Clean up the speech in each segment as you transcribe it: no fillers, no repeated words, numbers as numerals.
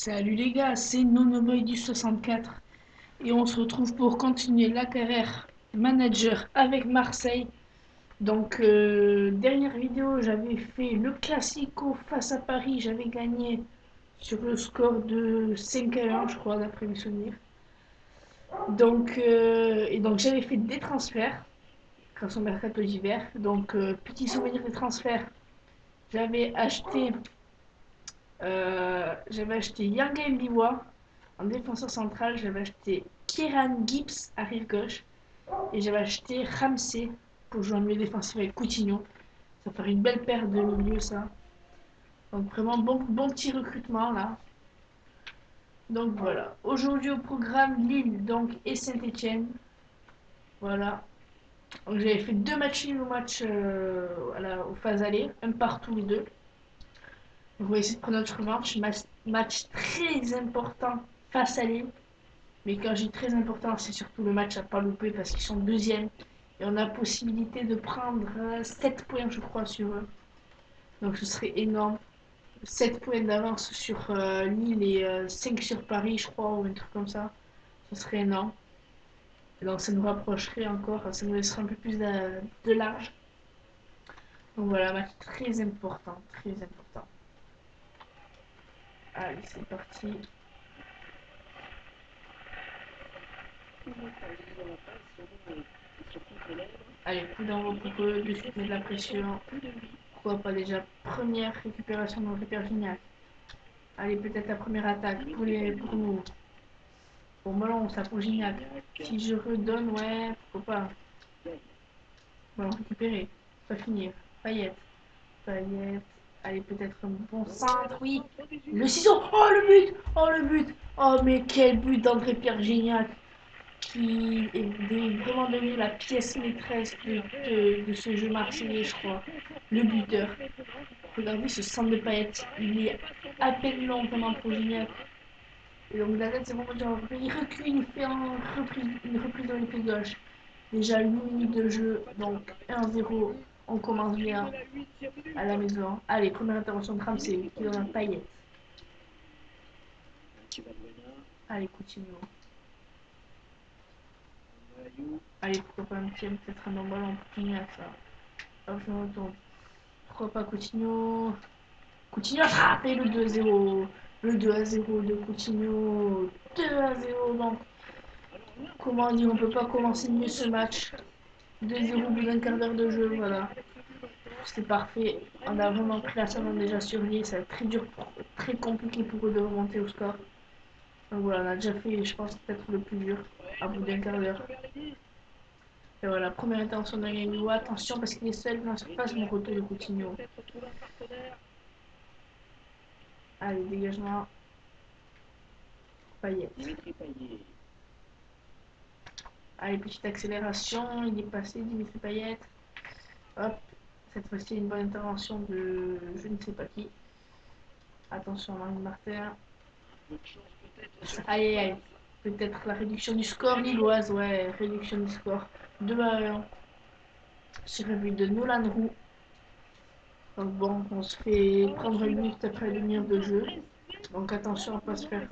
Salut les gars, c'est Nonoboy du 64 et on se retrouve pour continuer la carrière manager avec Marseille. Dernière vidéo, j'avais fait le Classico face à Paris, j'avais gagné sur le score de 5-1, je crois, d'après mes souvenirs. Donc j'avais fait des transferts grâce au mercato d'hiver. Petit souvenir des transferts, j'avais acheté, j'avais acheté Yanga Mbiwa. En défenseur central, j'avais acheté Kieran Gibbs, arrière gauche, et j'avais acheté Ramsey pour jouer en milieu défensif avec Coutinho. Ça ferait une belle paire de milieux, ça. Donc vraiment bon petit recrutement là. Donc voilà. Aujourd'hui au programme Lille donc et Saint-Etienne. Voilà. Donc j'avais fait deux matchs nuls au match aux phases aller, un partout les deux. Donc on va essayer de prendre notre revanche. Match très important face à Lille. Mais quand je dis très important, c'est surtout le match à pas louper parce qu'ils sont deuxième. Et on a la possibilité de prendre 7 points, je crois, sur eux. Donc ce serait énorme. 7 points d'avance sur Lille et 5 sur Paris, je crois, ou un truc comme ça. Ce serait énorme. Et donc ça nous rapprocherait encore, ça nous laisserait un peu plus de large. Donc voilà, match très important, très important. Allez, c'est parti. Allez, coup d'envoi pour eux, de suite mettre de la pression. Pourquoi pas déjà première récupération dans le Gignac. Allez, peut-être la première attaque pour nous. Bon, ballon, ça pour Gignac. Si je redonne, ouais, pourquoi pas. Ballon récupéré. Pas finir. Payette. Payette. Allez, peut-être un bon centre, oui. Le ciseau. Oh, le but. Oh, le but. Oh, mais quel but d'André-Pierre Gignac qui est vraiment devenu la pièce maîtresse de ce jeu marseillais, je crois. Le buteur. Regardez ce centre de paillettes. Il est à peine long vraiment pour Gignac. Et donc la tête, c'est vraiment genre, il recule, il fait une reprise dans le pied gauche. Déjà 8 minutes de jeu, donc 1-0, on commence bien à la maison. Allez, première intervention de Ramsey, qui donne un paillette. Allez, Coutinho. Allez, pourquoi pas un petit, peut-être un bon ballon pour Gignac, ça. Hop, je me retourne. Pourquoi pas Coutinho. Coutinho a frappé le 2-0. Le 2-0 de Coutinho. 2-0, donc. Comment dire, on peut pas commencer mieux ce match. 2-0 au bout d'un quart d'heure de jeu, voilà. C'est parfait. On a vraiment pris la saison déjà sur lui. Ça va être très dur, très compliqué pour eux de remonter au score. Donc voilà, on a déjà fait, je pense, peut-être le plus dur à bout d'un quart d'heure. Et voilà, première intervention de Gagnou. Attention parce qu'il est seul dans la surface, mon retour de Coutinho. Allez, dégagement. Payet. Allez, petite accélération. Il est passé, Dimitri Payet. Hop. Cette fois-ci, une bonne intervention de je ne sais pas qui. Attention, Marine Martin. Aïe, aïe, aïe. Peut-être la réduction du score lilloise, ouais, réduction du score. 2-1 sur un but de Nolan Roux. Donc bon, on se fait prendre une minute après une demi-heure de jeu. Donc attention à ne pas se faire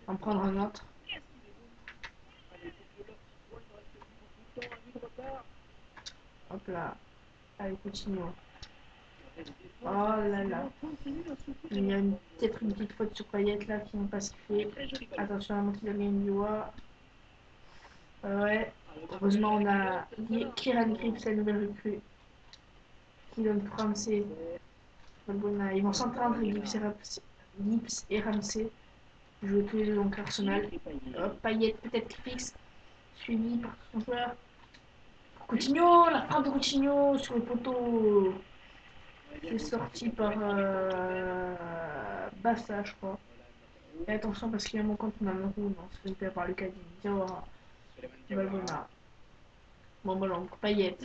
en prendre un autre. Hop là. Allez, continuons. Oh là là. Il y a peut-être une petite faute sur Payet là qui n'ont pas sifflé. Attention à la montée de Gamewa. Ouais. Heureusement, on a Kieran Grips, la nouvelle recrue, qui donne pour Ramsey. Ils vont s'entendre, Gibbs et Ramsey. Jouer tous les deux donc Arsenal. Payet peut-être qui fixe. Suivi par son joueur. Coutinho, la frappe de Coutinho sur le poteau. C'est sorti par Bassa, je crois. Et attention parce qu'il y a mon compte dans le roue, non, c'est fait par le caddie. Diawara. Valbuena. Bon ballon, Payet.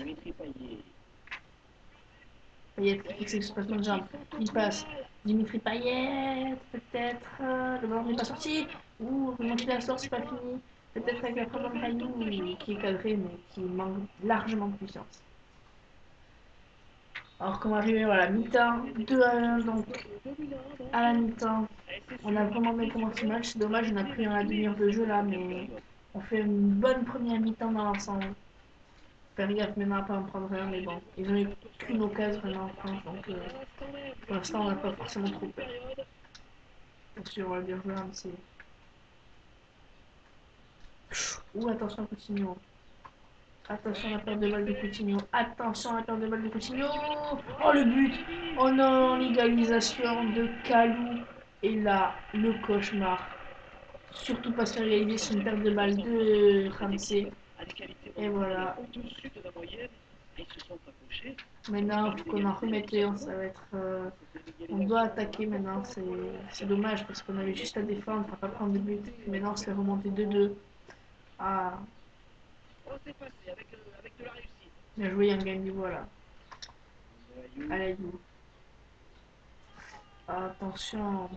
Payet qui fixe l'exploitation de jambe. Il passe. Dimitri Payet, peut-être. Le ballon n'est pas sorti. Ouh, heureusement qu'il la sort, c'est pas fini. Peut-être avec la frappe Caillou qui est cadré mais qui manque largement de puissance. Alors qu'on va arriver à la mi-temps, 2-1, donc à la mi-temps, on a vraiment bien commencé le match. C'est dommage, on a pris un demi-heure de jeu là, mais on fait une bonne première mi-temps dans l'ensemble. Faire gaffe maintenant à pas en prendre un, mais bon, ils ont eu qu'une occasion vraiment en France, donc pour l'instant on n'a pas forcément trop peur. Attention, on va bien jouer un petit. Ouh, attention à Coutinho. Attention à la perte de balle de Coutinho. Attention à la perte de balle de Coutinho. Oh le but. Oh non, l'égalisation de Kalou. Et là, le cauchemar. Surtout pas se faire égaliser sur une perte de balle de Ramsey. Et voilà. Maintenant, il faut qu'on en remette un. Ça va être. On doit attaquer maintenant. C'est dommage parce qu'on avait juste à défendre, à pas prendre de but. Maintenant, c'est remonté 2-2. Ah, bien joué, Yang Gandhi, voilà. Allez, attention,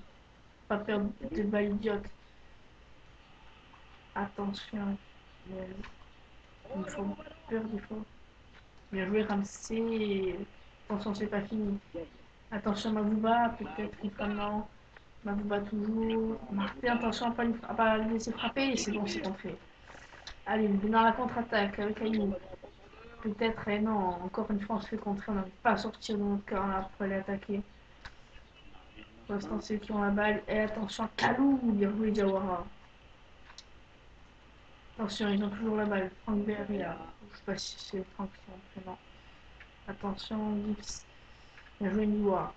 pas perdre de balles idiotes. Attention, il faut peur des fois. Bien joué, Ramsey. Attention, c'est pas fini. Attention, Mavouba, peut-être il fera non. Mavouba toujours. Martin, attention à pas le laisser frapper. C'est bon, c'est fait. Allez, dans la contre-attaque avec Ayou. Peut-être, et non, encore une fois, on se fait contrer. On n'arrive pas à sortir de notre camp là pour aller attaquer. Pour l'instant, c'est eux qui ont la balle. Et attention, Kalou, bien joué, Diawara. Attention, ils ont toujours la balle. Franck Berria. Je sais pas si c'est Franck son prénom. Attention, Gibbs. Bien joué, Niwa.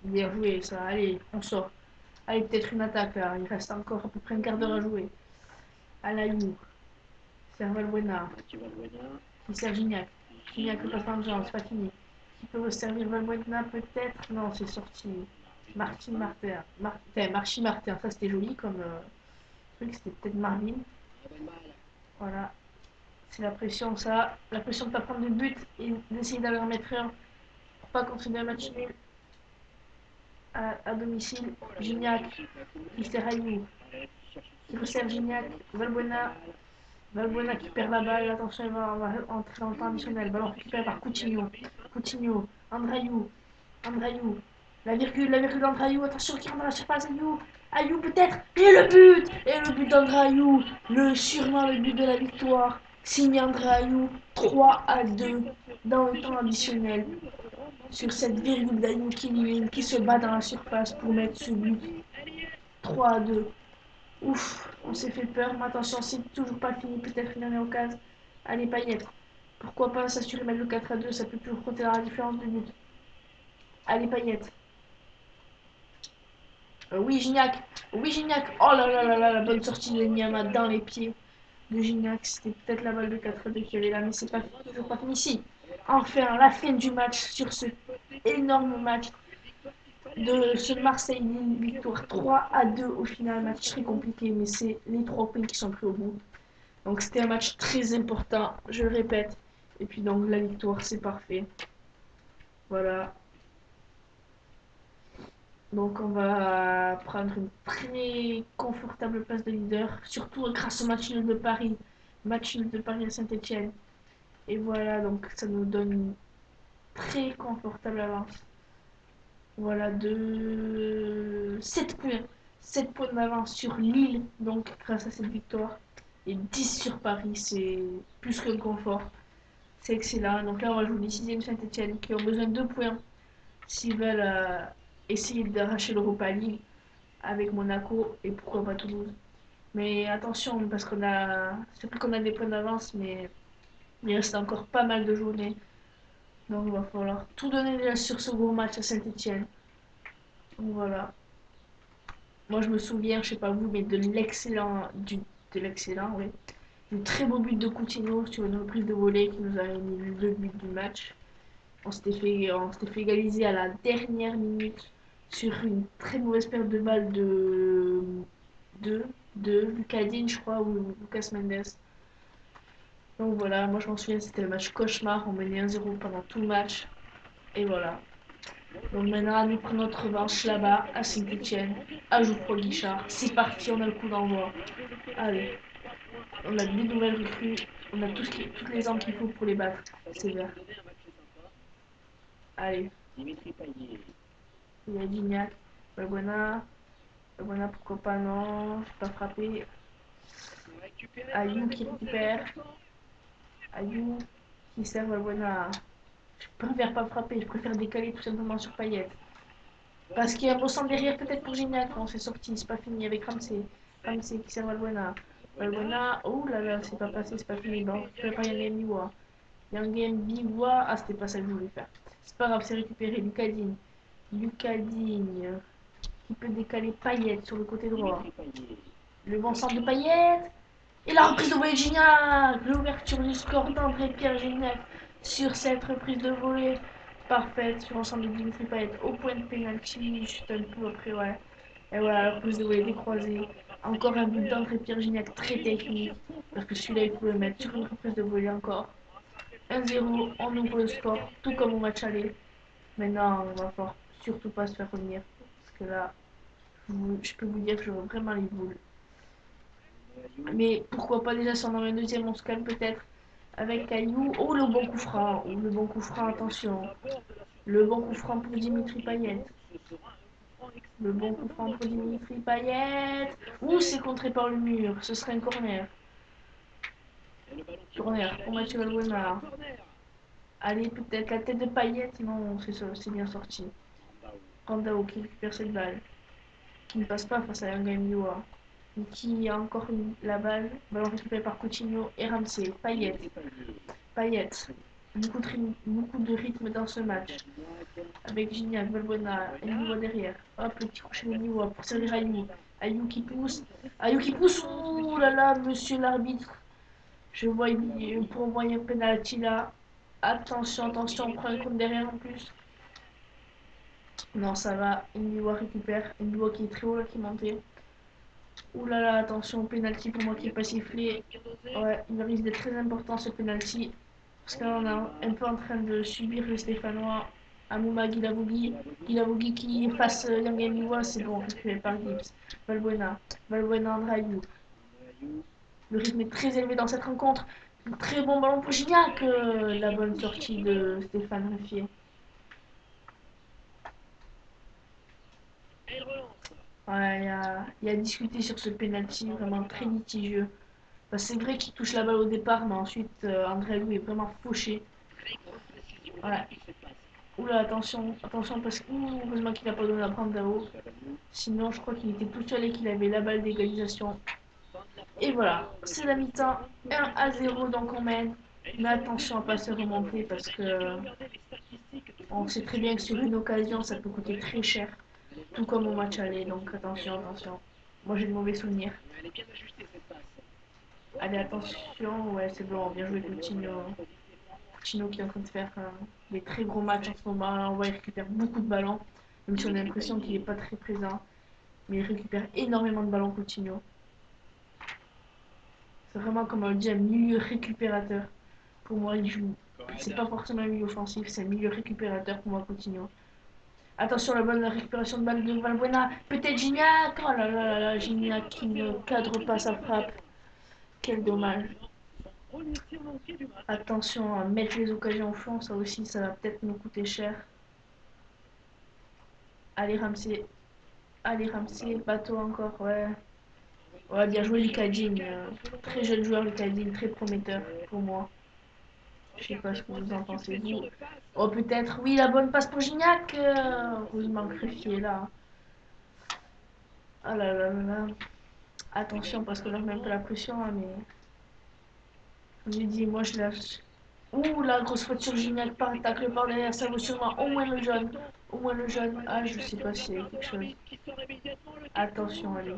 Bien joué, ça. Allez, on sort. Allez, peut-être une attaque là. Il reste encore à peu près une quart d'heure à jouer. Alayou. Servalbuena. Qui sert Gignac. Gignac le passe dans le genre, c'est pas fini. Qui peut servir Valbuena peut-être. Non, c'est sorti. Martin Martin. Marchi Martin. Ça, c'était joli comme truc. C'était peut-être Marvin. Voilà. C'est la pression, ça. La pression de ne pas prendre de but et d'essayer d'aller en mettre un pour pas continuer un match nul à domicile. Gignac, Mister Hayou, qui resserre Gignac, Valbuena. Valbuena qui perd la balle. Attention, il va entrer dans le temps additionnel. Ballon récupéré par Coutinho. Coutinho, Andrayou, Andrayou. La virgule d'Andrayou. Attention, qui rentre dans la surface. Ayou. Ayou peut-être. Et le but. Et le but d'Andrayou. Sûrement le but de la victoire. Signé Andrayou. 3-2 dans le temps additionnel. Sur cette virgule d'Ayou qui se bat dans la surface pour mettre ce but. 3-2. Ouf, on s'est fait peur, mais attention, c'est toujours pas fini, peut-être une dernière occasion. Allez, Payet. Pourquoi pas s'assurer de mettre le 4-2, ça peut toujours compter dans la différence de but. Allez, Payet. Oui, Gignac. Oui, Gignac. Oh là là là là, la bonne sortie de Niama dans les pieds de Gignac. C'était peut-être la balle de 4-2 qu'il y avait là, mais c'est pas toujours pas fini ici. Enfin, la fin du match sur ce énorme match de ce Marseille-Lille, victoire 3-2 au final, match très compliqué, mais c'est les 3 points qui sont pris au bout. Donc c'était un match très important, je le répète. Et puis donc la victoire, c'est parfait. Voilà. Donc on va prendre une très confortable place de leader, surtout grâce au match nul de Paris. Match nul de Paris à Saint-Etienne. Et voilà, donc ça nous donne une très confortable avance. Voilà, de 7 points. 7 points d'avance sur Lille, donc grâce à cette victoire. Et 10 sur Paris, c'est plus que confort. C'est excellent. Donc là, on va jouer les 6e Saint-Etienne qui ont besoin de 2 points s'ils veulent essayer d'arracher l'Europa League avec Monaco et pourquoi pas Toulouse. Mais attention, parce qu'on a. C'est plus qu'on a des points d'avance, mais il reste encore pas mal de journées. Donc il va falloir tout donner déjà sur ce gros match à Saint-Etienne. Donc voilà. Moi, je me souviens, je sais pas vous, mais de l'excellent, oui. Du très beau but de Coutinho sur une reprise de volée qui nous a mis le but du match. On s'était fait égaliser à la dernière minute sur une très mauvaise perte de balle de, de Lucas Digne, je crois, ou Lucas Mendes. Donc voilà, moi je m'en souviens, c'était le match cauchemar. On menait 1-0 pendant tout le match. Et voilà. Donc maintenant, nous prenons notre revanche là-bas, à Saint-Etienne, à Geoffroy Guichard. C'est parti, on a le coup d'envoi. Allez, on a des nouvelles recrues. On a toutes les armes qu'il faut pour les battre. C'est vert. Allez, Dimitri Payet. il y a Gignac. Balbuena. Balbuena, pourquoi pas, non. Je vais pas frapper. Récupéré par la Ayou qui défense des récupère. attaquants. Ayou qui sert Balbuena. Je préfère pas frapper, je préfère décaler tout simplement sur Payet. Parce qu'il y a un beau centre derrière, peut-être pour Gignac. Non, c'est sorti, c'est pas fini avec Ramsey. Ramsey qui sert Balbuena. Balbuena, oh là là, c'est pas passé, c'est pas fini. Bon, récupéré par Yang Biwa. Yang Biwa, ah, c'était pas ça que je voulais faire. C'est pas grave, c'est récupéré. Lucadine. Lucadine qui peut décaler Payet sur le côté droit. Dimitri Payet. Le bon centre de Payet. Et la reprise de volée de Gignac. L'ouverture du score d'André-Pierre Gignac sur cette reprise de volée parfaite sur l'ensemble de Dimitri Payet au point de pénalty, juste un peu après, ouais. Et voilà, la reprise de volée décroisée. Encore un but d'André-Pierre Gignac très technique. Parce que celui-là, il faut le mettre sur une reprise de volée encore. 1-0, on ouvre le score, tout comme au match aller. Maintenant, on va falloir surtout pas se faire revenir. Parce que là, je peux vous dire que je vois vraiment les boules. Mais pourquoi pas déjà s'en un deuxième, on se calme peut-être avec Caillou. Oh, le bon coup franc. Oh, le bon coup franc, attention. Le bon coup franc pour Dimitri Payet. Le bon coup franc pour Dimitri Payet. Ouh, c'est contré par le mur. Ce serait un corner. Corner pour Mathieu Valbuena. Allez, peut-être la tête de Payet. Non, c'est ça, c'est bien sorti. Randao qui récupère cette balle. Qui ne passe pas face à Yanga qui a encore la balle. Ballon récupéré par Coutinho et Ramsey. Payet. Payet. Beaucoup de rythme dans ce match. Avec Gignac, Valbuena et Niwa derrière. Hop, le petit crochet de Niwa pour servir Ayou. Ayou qui pousse. Ayou qui pousse. Ouh là là, monsieur l'arbitre. Je vois pour envoyer un penalty là. Attention, attention, on prend un compte derrière en plus. Non, ça va. Niwa récupère. Niwa qui est très haut là, qui est monté. Ouh là là, attention, penalty pour moi qui est pas sifflé. Ouais, il risque d'être très important ce penalty. Parce qu'on est un peu en train de subir le Stéphanois. Amouma Guilavogui. Guilavogui qui face Yang Miwa, c'est bon, récupéré par Gibbs. Valbuena. Valbuena Andrayou. Le rythme est très élevé dans cette rencontre. Très bon ballon pour Gignac. La bonne sortie de Stéphane Ruffier. Ouais, il y a discuté sur ce penalty, vraiment très litigieux. Bah, c'est vrai qu'il touche la balle au départ, mais ensuite André Lou est vraiment fauché. Voilà. Oula, attention, attention, parce que heureusement qu'il n'a pas donné à prendre d'AO. Sinon, je crois qu'il était tout seul et qu'il avait la balle d'égalisation. Et voilà, c'est la mi-temps, 1-0, donc on mène. Mais attention à pas se remonter parce que on sait très bien que sur une occasion, ça peut coûter très cher. Tout comme au match aller, donc attention, attention. Moi j'ai de mauvais souvenirs. Allez, attention, ouais, c'est bon, bien joué Coutinho. Coutinho qui est en train de faire des très gros matchs en ce moment. Là, on voit qu'il récupère beaucoup de ballons, même si on a l'impression qu'il n'est pas très présent. Mais il récupère énormément de ballons Coutinho. C'est vraiment, comme on le dit, un milieu récupérateur. Pour moi, il joue. C'est pas forcément un milieu offensif, c'est un milieu récupérateur pour moi Coutinho. Attention, la bonne récupération de balle de Valbuena. Peut-être Gignac. Oh là là là là, Gignac qui ne cadre pas sa frappe. Quel dommage. Attention à mettre les occasions au fond, ça aussi, ça va peut-être nous coûter cher. Allez, Ramsey. Allez, Ramsey. Bateau encore, ouais. Ouais, bien joué, Lucadine. Très jeune joueur, Lucadine. Très prometteur pour moi. Je sais pas ce que vous en pensez, vous. Oh, peut-être, oui, la bonne passe pour Gignac. Heureusement que Ruffier est là. Oh là là là là. Attention, parce que là, je mets un peu la pression, hein, mais. Comme j'ai dit, moi, je lâche. Ouh, la grosse faute sur Gignac par tacle par derrière, ça vaut sûrement au moins le jaune. Au moins le jaune. Ah, je sais pas s'il y a quelque chose. Attention, allez.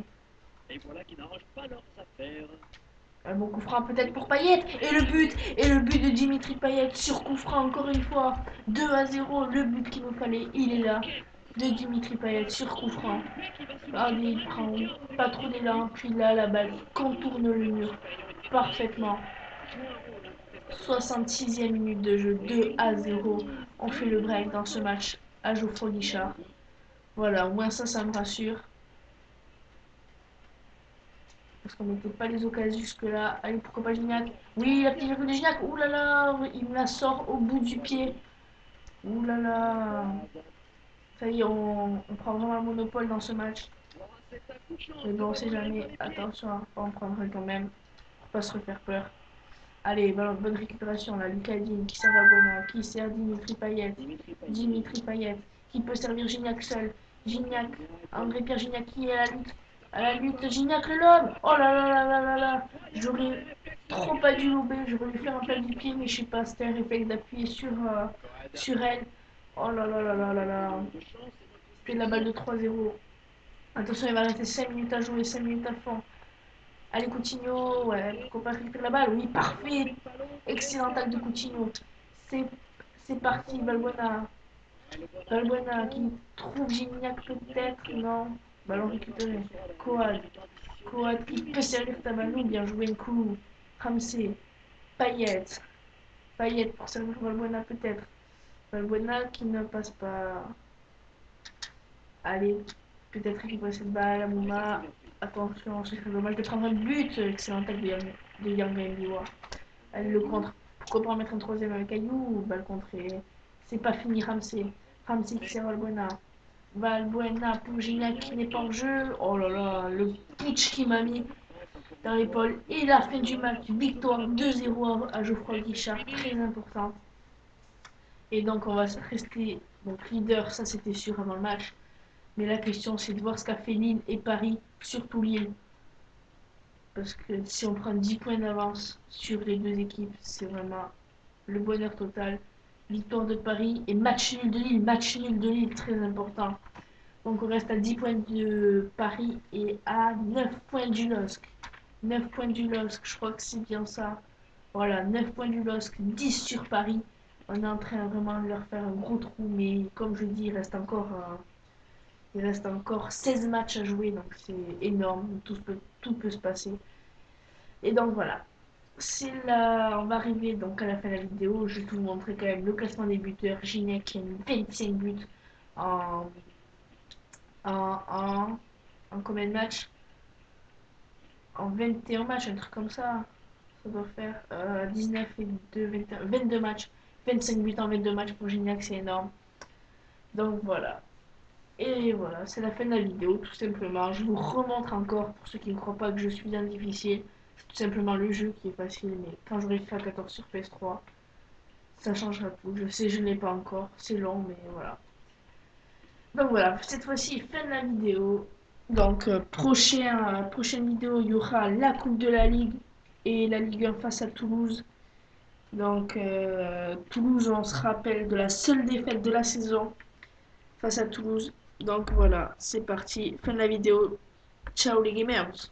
Un bon coup franc peut-être pour Payet. Et le but de Dimitri Payet sur coup franc encore une fois. 2-0, le but qu'il nous fallait, il est là. De Dimitri Payet sur coup franc. Regardez, il prend pas trop d'élan, puis là, la balle contourne le mur parfaitement. 66e minute de jeu, 2-0. On fait le break dans ce match à Geoffroy Guichard. Voilà, au moins ça me rassure. Parce qu'on mettait pas les occasions jusque-là. Allez, pourquoi pas Gignac? Oui, la petite virgule de Gignac. Ouh là là, il me la sort au bout du pied. Ouh là là. Ça y est, on prend vraiment le monopole dans ce match. Mais bon, on sait jamais. Attention, hein, on prendra quand même. Pour pas se refaire peur. Allez, bonne récupération là. Lucadine qui sert Valbuena, qui sert Dimitri Payet. Dimitri Payet qui peut servir Gignac seul. Gignac, André-Pierre Gignac qui est à la lutte. À la lutte, Gignac le lobe. Oh là là là là là là. J'aurais trop pas dû lober. J'aurais dû faire un plat du pied, mais je sais pas. C'était un réflexe d'appuyer sur elle. Oh là là là là là là. C'était la balle de 3-0. Attention, il va rester 5 minutes à jouer, 5 minutes à fond. Allez, Coutinho, ouais, pourquoi pas récupérer la balle? Oui, parfait. Excellent tacle de Coutinho. C'est c'est parti, Valbuena. Valbuena qui trouve Gignac peut-être, non. Ballon récupéré. Coad. Coad qui peut servir Tabanou, bien joué, Nkoulou. Ramsey. Payet. Payet pour servir Valbuena peut-être. Valbuena qui ne passe pas. Allez, peut-être récupérer cette balle, Amouma. Attention, ce serait dommage de prendre un but. Excellent tacle de Yanga Mbiwa. Elle le contre. Pourquoi pas en mettre un troisième avec Ayou? Balle contrée. C'est pas fini, Ramsey. Ramsey qui sert Valbuena. Valbuena pour Gignac qui n'est pas en jeu. Oh là là, le pitch qui m'a mis dans l'épaule. Et la fin du match, victoire 2-0 à Geoffroy Guichard, très important. Et donc on va rester donc leader, ça c'était sûr avant le match. Mais la question c'est de voir ce qu'a fait Lille et Paris, surtout Lille. Parce que si on prend 10 points d'avance sur les deux équipes, c'est vraiment le bonheur total. Victoire de Paris et match nul de Lille. Match nul de Lille, très important. Donc on reste à 10 points de Paris et à 9 points du LOSC. 9 points du LOSC, je crois que c'est bien ça. Voilà, 9 points du LOSC, 10 sur Paris. On est en train vraiment de leur faire un gros trou, mais comme je dis, il reste encore 16 matchs à jouer, donc c'est énorme, tout peut se passer. Et donc voilà, c'est là, on va arriver donc à la fin de la vidéo. Je vais vous montrer quand même le classement des buteurs. Gignac qui a mis 25 buts en, en, en, en combien de matchs? En 21 matchs, un truc comme ça. Ça doit faire 19 et 2, 21, 22 matchs. 25 buts en 22 matchs pour Gignac, c'est énorme. Donc voilà. Et voilà, c'est la fin de la vidéo, tout simplement. Je vous remontre encore, pour ceux qui ne croient pas que je suis un difficile. C'est tout simplement le jeu qui est facile, mais quand j'aurai fait 14 sur PS3, ça changera tout. Je sais, je ne l'ai pas encore, c'est long, mais voilà. Donc voilà, cette fois-ci, fin de la vidéo. Donc, prochaine vidéo, il y aura la Coupe de la Ligue et la Ligue 1 face à Toulouse. Donc, Toulouse, on se rappelle de la seule défaite de la saison face à Toulouse. Donc voilà, c'est parti, fin de la vidéo. Ciao les gamers!